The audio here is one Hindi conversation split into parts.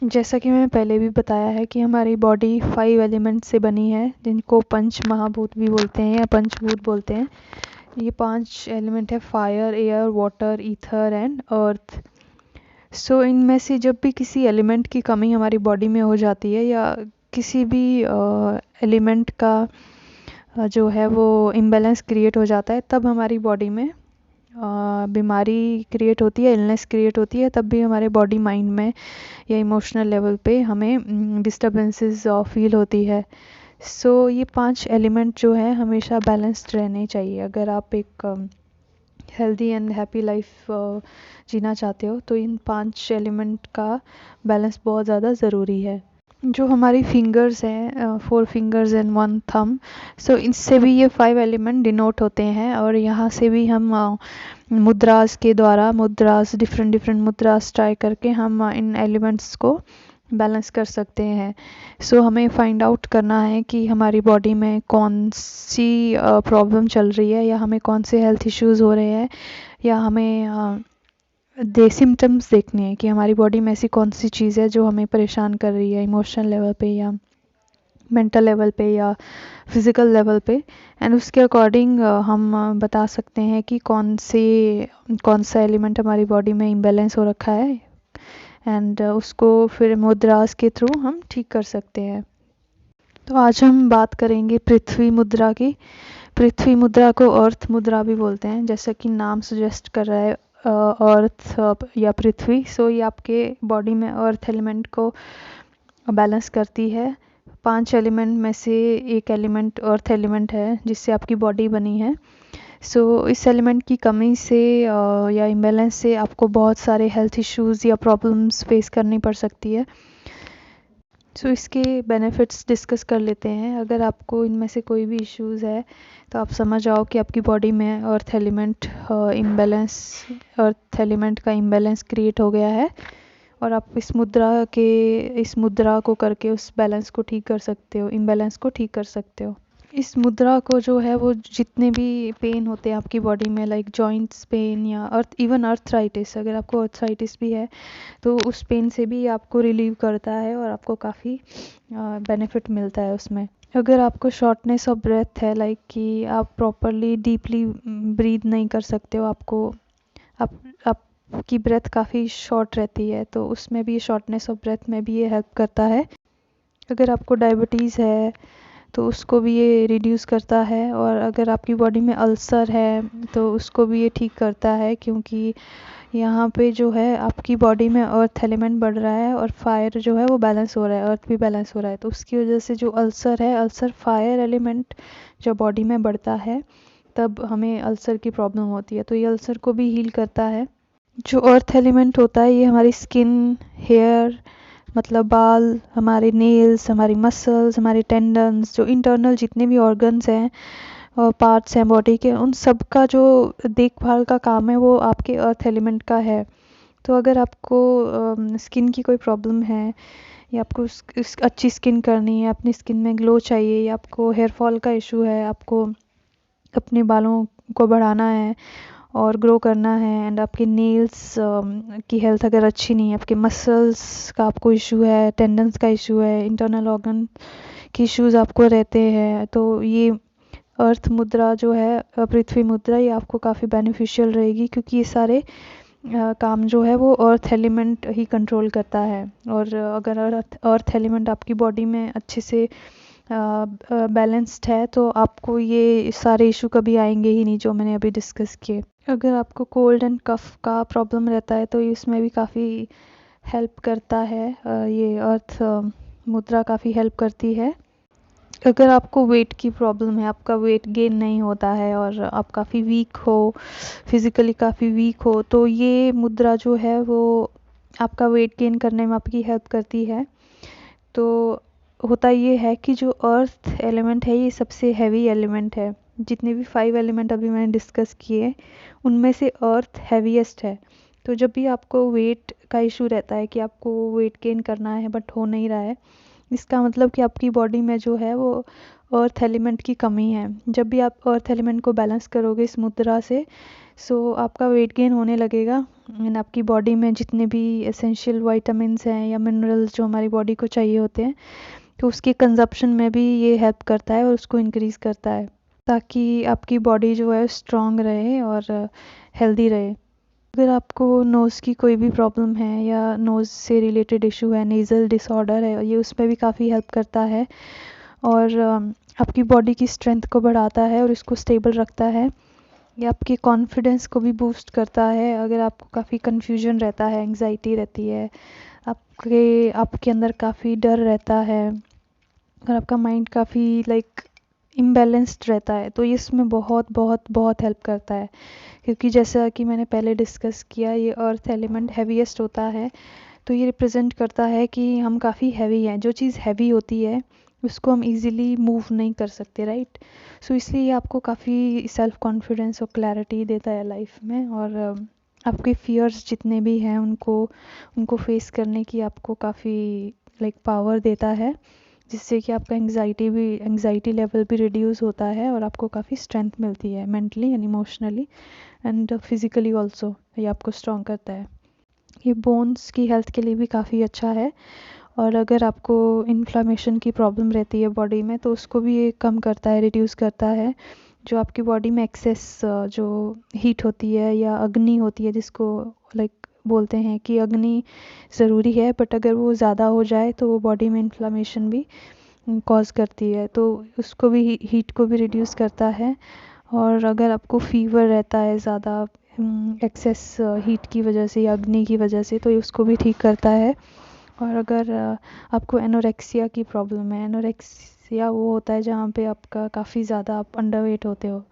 जैसा कि मैंने पहले भी बताया है कि हमारी बॉडी 5 एलिमेंट से बनी है, जिनको पंच महाभूत भी बोलते हैं या पंचभूत बोलते हैं। ये 5 एलिमेंट है: fire, air, water, ether and earth. So इनमें से जब भी किसी एलिमेंट की कमी हमारी बॉडी में हो जाती है या किसी भी एलिमेंट का जो है वो इम्बैलेंस क्रिएट हो जाता है, तब हमारी बॉडी में बीमारी क्रिएट होती है, इलनेस क्रिएट होती है। तब भी हमारे बॉडी माइंड में या इमोशनल लेवल पे हमें डिस्टर्बेंसेस फील होती है। सो ये 5 एलिमेंट जो है हमेशा बैलेंस्ड रहने चाहिए। अगर आप एक हेल्दी एंड हैप्पी लाइफ जीना चाहते हो तो इन 5 एलिमेंट का बैलेंस बहुत ज़्यादा ज़रूरी है। जो हमारी फिंगर्स हैं, 4 फिंगर्स एंड 1 थंब, सो इससे भी ये 5 एलिमेंट डिनोट होते हैं। और यहाँ से भी हम मुद्रास के द्वारा डिफरेंट डिफरेंट मुद्रास ट्राई करके हम इन एलिमेंट्स को बैलेंस कर सकते हैं। सो हमें फाइंड आउट करना है कि हमारी बॉडी में कौन सी प्रॉब्लम चल रही है, या हमें कौन से हेल्थ इश्यूज़ हो रहे हैं, या हमें सिम्टम्स देखने हैं कि हमारी बॉडी में ऐसी कौन सी चीज़ है जो हमें परेशान कर रही है, इमोशनल लेवल पे या मेंटल लेवल पे या फिज़िकल लेवल पे। एंड उसके अकॉर्डिंग हम बता सकते हैं कि कौन सा एलिमेंट हमारी बॉडी में इम्बैलेंस हो रखा है, एंड उसको फिर मुद्रास के थ्रू हम ठीक कर सकते हैं। तो आज हम बात करेंगे पृथ्वी मुद्रा की। पृथ्वी मुद्रा को अर्थ मुद्रा भी बोलते हैं, जैसा कि नाम सजेस्ट कर रहा है, अर्थ या पृथ्वी। सो ये आपके बॉडी में अर्थ एलिमेंट को बैलेंस करती है। 5 एलिमेंट में से एक एलिमेंट अर्थ एलिमेंट है जिससे आपकी बॉडी बनी है। सो इस एलिमेंट की कमी से या इम्बैलेंस से आपको बहुत सारे हेल्थ इश्यूज़ या प्रॉब्लम्स फेस करनी पड़ सकती है। सो इसके बेनिफिट्स डिस्कस कर लेते हैं। अगर आपको इनमें से कोई भी इश्यूज़ है तो आप समझ आओ कि आपकी बॉडी में अर्थ एलिमेंट का इम्बैलेंस क्रिएट हो गया है, और आप इस मुद्रा को करके उस बैलेंस को ठीक कर सकते हो, इम्बैलेंस को ठीक कर सकते हो। इस मुद्रा को जो है वो जितने भी पेन होते हैं आपकी बॉडी में, लाइक जॉइंट्स पेन या इवन अर्थराइटिस, अगर आपको अर्थराइटिस भी है तो उस पेन से भी आपको रिलीव करता है और आपको काफ़ी बेनिफिट मिलता है उसमें। अगर आपको शॉर्टनेस ऑफ ब्रेथ है, लाइक कि आप प्रॉपरली डीपली ब्रीथ नहीं कर सकते हो, आपकी ब्रेथ काफ़ी शॉर्ट रहती है, तो उसमें भी शॉर्टनेस ऑफ ब्रेथ में भी ये हेल्प करता है। अगर आपको डायबिटीज़ है तो उसको भी ये रिड्यूस करता है। और अगर आपकी बॉडी में अल्सर है तो उसको भी ये ठीक करता है, क्योंकि यहाँ पे जो है आपकी बॉडी में अर्थ एलिमेंट बढ़ रहा है और फायर जो है वो बैलेंस हो रहा है, अर्थ भी बैलेंस हो रहा है। तो उसकी वजह से जो अल्सर फायर एलिमेंट जब बॉडी में बढ़ता है तब हमें अल्सर की प्रॉब्लम होती है, तो ये अल्सर को भी हील करता है। जो अर्थ एलिमेंट होता है ये हमारी स्किन, हेयर, मतलब बाल, हमारे नेल्स, हमारी मसल्स, हमारे टेंडन्स, जो इंटरनल जितने भी ऑर्गन्स हैं और पार्ट्स हैं बॉडी के, उन सब का जो देखभाल का काम है वो आपके अर्थ एलिमेंट का है। तो अगर आपको स्किन की कोई प्रॉब्लम है, या आपको अच्छी स्किन करनी है, अपनी स्किन में ग्लो चाहिए, या आपको हेयर फॉल का इशू है, आपको अपने बालों को बढ़ाना है और ग्रो करना है, एंड आपके नेल्स की हेल्थ अगर अच्छी नहीं है, आपके मसल्स का आपको इशू है, टेंडन्स का इशू है, इंटरनल ऑर्गन की इश्यूज आपको रहते हैं, तो ये अर्थ मुद्रा जो है, पृथ्वी मुद्रा, ये आपको काफ़ी बेनिफिशियल रहेगी, क्योंकि ये सारे काम जो है वो अर्थ एलिमेंट ही कंट्रोल करता है। और अगर अर्थ एलिमेंट आपकी बॉडी में अच्छे से बैलेंस्ड है तो आपको ये सारे इशू कभी आएंगे ही नहीं जो मैंने अभी डिस्कस किए। अगर आपको कोल्ड एंड कफ का प्रॉब्लम रहता है तो इसमें भी काफ़ी हेल्प करता है, ये अर्थ मुद्रा काफ़ी हेल्प करती है। अगर आपको वेट की प्रॉब्लम है, आपका वेट गेन नहीं होता है और आप काफ़ी वीक हो, फिज़िकली काफ़ी वीक हो, तो ये मुद्रा जो है वो आपका वेट गेन करने में आपकी हेल्प करती है। तो होता ये है कि जो अर्थ एलिमेंट है ये सबसे हैवी एलिमेंट है। जितने भी 5 एलिमेंट अभी मैंने डिस्कस किए उनमें से अर्थ हैवीएस्ट है। तो जब भी आपको वेट का इशू रहता है कि आपको वेट गेन करना है बट हो नहीं रहा है, इसका मतलब कि आपकी बॉडी में जो है वो अर्थ एलिमेंट की कमी है। जब भी आप अर्थ एलिमेंट को बैलेंस करोगे इस मुद्रा से, सो आपका वेट गेन होने लगेगा एंड आपकी बॉडी में जितने भी एसेंशियल वाइटामिन्स हैं या मिनरल्स जो हमारी बॉडी को चाहिए होते हैं, तो उसके कंजप्शन में भी ये हेल्प करता है और उसको इंक्रीज़ करता है, ताकि आपकी बॉडी जो है स्ट्रॉन्ग रहे और हेल्दी रहे। अगर आपको नोज़ की कोई भी प्रॉब्लम है या नोज़ से रिलेटेड इशू है, नेज़ल डिसऑर्डर है, ये उसमें भी काफ़ी हेल्प करता है और आपकी बॉडी की स्ट्रेंथ को बढ़ाता है और इसको स्टेबल रखता है। ये आपके कॉन्फिडेंस को भी बूस्ट करता है। अगर आपको काफ़ी कन्फ्यूजन रहता है, एंग्जाइटी रहती है, आपके अंदर काफ़ी डर रहता है और आपका माइंड काफ़ी इम्बैलेंस्ड रहता है, तो ये इसमें बहुत बहुत बहुत हेल्प करता है। क्योंकि जैसा कि मैंने पहले डिस्कस किया, ये अर्थ एलिमेंट हैवीएस्ट होता है, तो ये रिप्रेजेंट करता है कि हम काफ़ी हैवी हैं। जो चीज़ हैवी होती है उसको हम इजीली मूव नहीं कर सकते, राइट। सो इसलिए ये आपको काफ़ी सेल्फ कॉन्फिडेंस और क्लैरिटी देता है लाइफ में, और आपके फियर्स जितने भी हैं उनको फेस करने की आपको काफ़ी पावर देता है, जिससे कि आपका एंग्जाइटी लेवल भी रिड्यूस होता है और आपको काफ़ी स्ट्रेंथ मिलती है mentally and emotionally and physically also. ये आपको स्ट्रॉन्ग करता है। ये बोन्स की हेल्थ के लिए भी काफ़ी अच्छा है, और अगर आपको इन्फ्लामेशन की प्रॉब्लम रहती है बॉडी में, तो उसको भी ये कम करता है, रिड्यूस करता है। जो आपकी बॉडी में एक्सेस जो हीट होती है या अग्नि होती है, जिसको बोलते हैं कि अग्नि ज़रूरी है, बट अगर वो ज़्यादा हो जाए तो वो बॉडी में इन्फ्लामेशन भी कॉज करती है, तो उसको भी हीट को भी रिड्यूस करता है। और अगर आपको फीवर रहता है ज़्यादा एक्सेस हीट की वजह से या अग्नि की वजह से, तो ये उसको भी ठीक करता है। और अगर आपको एनोरेक्सिया की प्रॉब्लम है, एनोरेक्सिया वो होता है जहाँ पे आपका काफ़ी ज़्यादा आप अंडरवेट होते हो।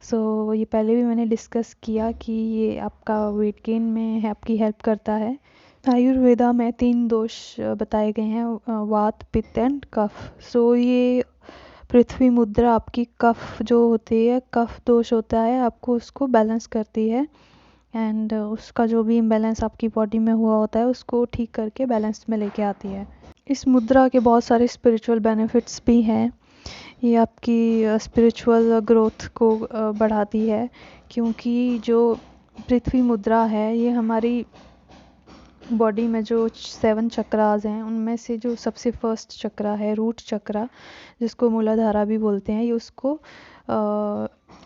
सो ये पहले भी मैंने डिस्कस किया कि ये आपका वेट गेन में है, आपकी हेल्प करता है। आयुर्वेदा में 3 दोष बताए गए हैं, वात, पित्त एंड कफ। सो ये पृथ्वी मुद्रा आपकी कफ जो होती है, कफ दोष होता है, आपको उसको बैलेंस करती है एंड उसका जो भी इम्बैलेंस आपकी बॉडी में हुआ होता है उसको ठीक करके बैलेंस में लेके आती है। इस मुद्रा के बहुत सारे स्पिरिचुअल बेनिफिट्स भी हैं। ये आपकी स्पिरिचुअल ग्रोथ को बढ़ाती है, क्योंकि जो पृथ्वी मुद्रा है ये हमारी बॉडी में जो 7 चक्रास हैं उनमें से जो सबसे फर्स्ट चक्रा है, रूट चक्रा, जिसको मूलाधारा भी बोलते हैं, ये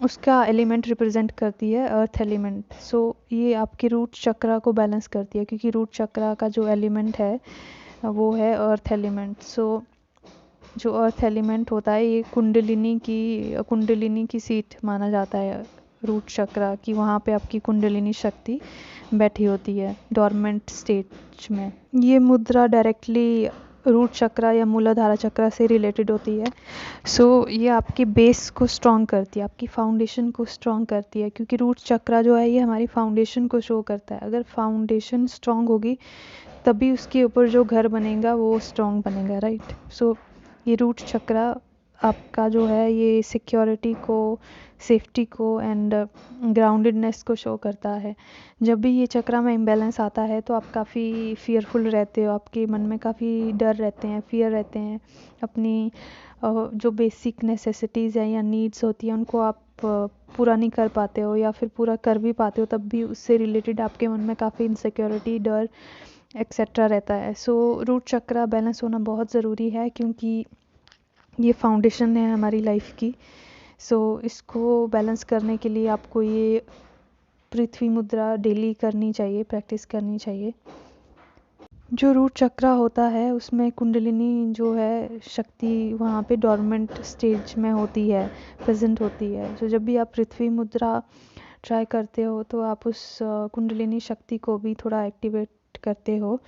उसका एलिमेंट रिप्रेजेंट करती है, अर्थ एलिमेंट। सो ये आपके रूट चक्रा को बैलेंस करती है, क्योंकि रूट चक्रा का जो एलिमेंट है वो है अर्थ एलिमेंट। सो जो अर्थ एलिमेंट होता है, ये कुंडलिनी की सीट माना जाता है रूट चक्रा की। वहाँ पे आपकी कुंडलिनी शक्ति बैठी होती है डॉर्मेंट स्टेज में। ये मुद्रा डायरेक्टली रूट चक्रा या मूलाधारा चक्रा से रिलेटेड होती है। सो ये आपके बेस को स्ट्रॉन्ग करती है, आपकी फाउंडेशन को स्ट्रॉन्ग करती है, क्योंकि रूट चक्रा जो है ये हमारी फाउंडेशन को शो करता है। अगर फाउंडेशन स्ट्रॉन्ग होगी तभी उसके ऊपर जो घर बनेगा वो स्ट्रॉन्ग बनेगा, राइट। सो ये रूट चक्रा आपका जो है ये सिक्योरिटी को, सेफ्टी को एंड ग्राउंडेडनेस को शो करता है। जब भी ये चक्रा में इम्बैलेंस आता है तो आप काफ़ी फियरफुल रहते हो, आपके मन में काफ़ी डर रहते हैं, फियर रहते हैं। अपनी जो बेसिक नेसेसिटीज़ हैं या नीड्स होती हैं उनको आप पूरा नहीं कर पाते हो, या फिर पूरा कर भी पाते हो तब भी उससे रिलेटेड आपके मन में काफ़ी इनसिक्योरिटी, डर एक्सेट्रा रहता है। सो रूट चक्रा बैलेंस होना बहुत ज़रूरी है, क्योंकि ये फाउंडेशन है हमारी लाइफ की। सो इसको बैलेंस करने के लिए आपको ये पृथ्वी मुद्रा डेली करनी चाहिए, प्रैक्टिस करनी चाहिए। जो रूट चक्रा होता है उसमें कुंडलिनी जो है शक्ति वहाँ पे डॉर्मेंट स्टेज में होती है, प्रेजेंट होती है। तो जब भी आप पृथ्वी मुद्रा ट्राई करते हो तो आप उस कुंडलिनी शक्ति को भी थोड़ा एक्टिवेट करते हो।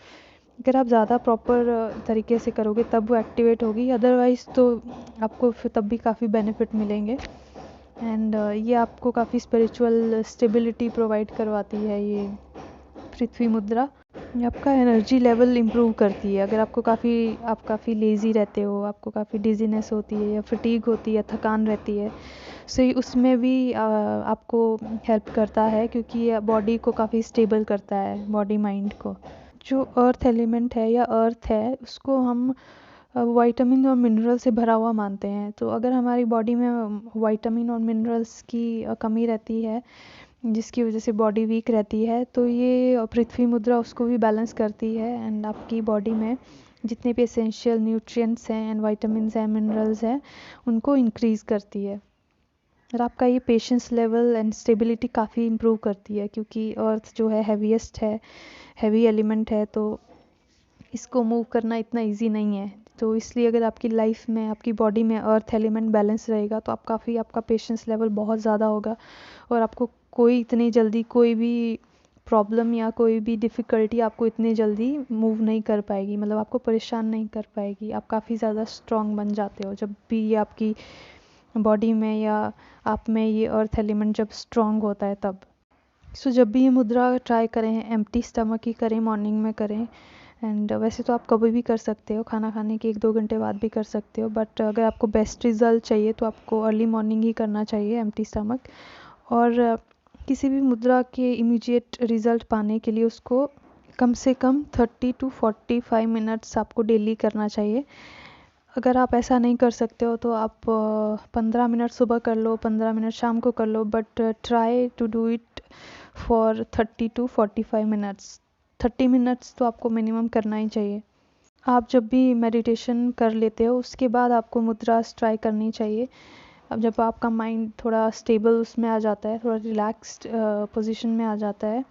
अगर आप ज़्यादा प्रॉपर तरीके से करोगे तब वो एक्टिवेट होगी, अदरवाइज़ तो आपको फिर तब भी काफ़ी बेनिफिट मिलेंगे। एंड ये आपको काफ़ी स्पिरिचुअल स्टेबिलिटी प्रोवाइड करवाती है ये पृथ्वी मुद्रा। ये आपका एनर्जी लेवल इम्प्रूव करती है। अगर आप काफ़ी लेज़ी रहते हो, आपको काफ़ी डिजीनेस होती है या फटीग होती है, थकान रहती है, सो उसमें भी आपको हेल्प करता है, क्योंकि ये बॉडी को काफ़ी स्टेबल करता है, बॉडी माइंड को। जो अर्थ एलिमेंट है या अर्थ है उसको हम विटामिन और मिनरल से भरा हुआ मानते हैं। तो अगर हमारी बॉडी में विटामिन और मिनरल्स की कमी रहती है, जिसकी वजह से बॉडी वीक रहती है, तो ये पृथ्वी मुद्रा उसको भी बैलेंस करती है एंड आपकी बॉडी में जितने भी एसेंशियल न्यूट्रिएंट्स हैं एंड विटामिन्स हैं, मिनरल्स हैं, उनको इंक्रीज़ करती है। और आपका ये पेशेंस लेवल एंड स्टेबिलिटी काफ़ी इम्प्रूव करती है, क्योंकि अर्थ जो है हैवीएस्ट है, हैवी एलिमेंट है, तो इसको मूव करना इतना इजी नहीं है। तो इसलिए अगर आपकी लाइफ में, आपकी बॉडी में अर्थ एलिमेंट बैलेंस रहेगा तो आपका पेशेंस लेवल बहुत ज़्यादा होगा और आपको कोई इतनी जल्दी कोई भी प्रॉब्लम या कोई भी डिफ़िकल्टी आपको इतनी जल्दी मूव नहीं कर पाएगी, मतलब आपको परेशान नहीं कर पाएगी। आप काफ़ी ज़्यादा स्ट्रॉन्ग बन जाते हो जब भी ये आपकी बॉडी में या आप में ये अर्थ एलिमेंट जब स्ट्रॉन्ग होता है तब। सो जब भी ये मुद्रा ट्राई करें, एम्प्टी स्टमक ही करें, मॉर्निंग में करें। एंड वैसे तो आप कभी भी कर सकते हो, खाना खाने के 1-2 घंटे बाद भी कर सकते हो, बट अगर आपको बेस्ट रिजल्ट चाहिए तो आपको अर्ली मॉर्निंग ही करना चाहिए, एम्प्टी स्टमक। और किसी भी मुद्रा के इमीडिएट रिजल्ट पाने के लिए उसको कम से कम 30 to 45 मिनट्स आपको डेली करना चाहिए। अगर आप ऐसा नहीं कर सकते हो तो आप 15 मिनट सुबह कर लो, 15 मिनट शाम को कर लो, but try to do it for 30 to 45 minutes. 30 minutes तो आपको मिनिमम करना ही चाहिए। आप जब भी मेडिटेशन कर लेते हो उसके बाद आपको मुद्रास ट्राई करनी चाहिए। अब जब आपका माइंड थोड़ा स्टेबल उसमें आ जाता है, थोड़ा रिलैक्स्ड पोजीशन में आ जाता है,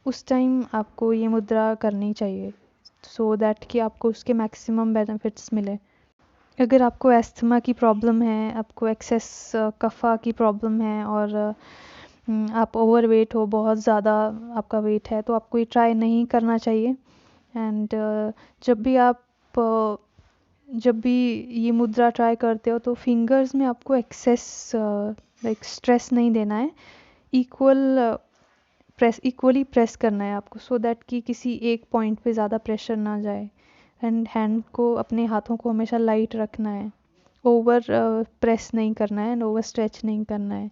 उस टाइम आपको ये मुद्रा करनी चाहिए, सो दैट कि आपको उसके मैक्सिमम बेनिफिट्स मिले। अगर आपको एस्थमा की प्रॉब्लम है, आपको एक्सेस कफ़ा की प्रॉब्लम है और आप ओवरवेट हो, बहुत ज़्यादा आपका वेट है, तो आपको ये ट्राई नहीं करना चाहिए। एंड जब भी ये मुद्रा ट्राई करते हो तो फिंगर्स में आपको एक्सेस लाइक स्ट्रेस नहीं देना है, इक्वली प्रेस करना है आपको, सो दैट कि किसी एक पॉइंट पे ज़्यादा प्रेशर ना जाए। एंड हैंड को, अपने हाथों को हमेशा लाइट रखना है, ओवर प्रेस नहीं करना है एंड ओवर स्ट्रेच नहीं करना है।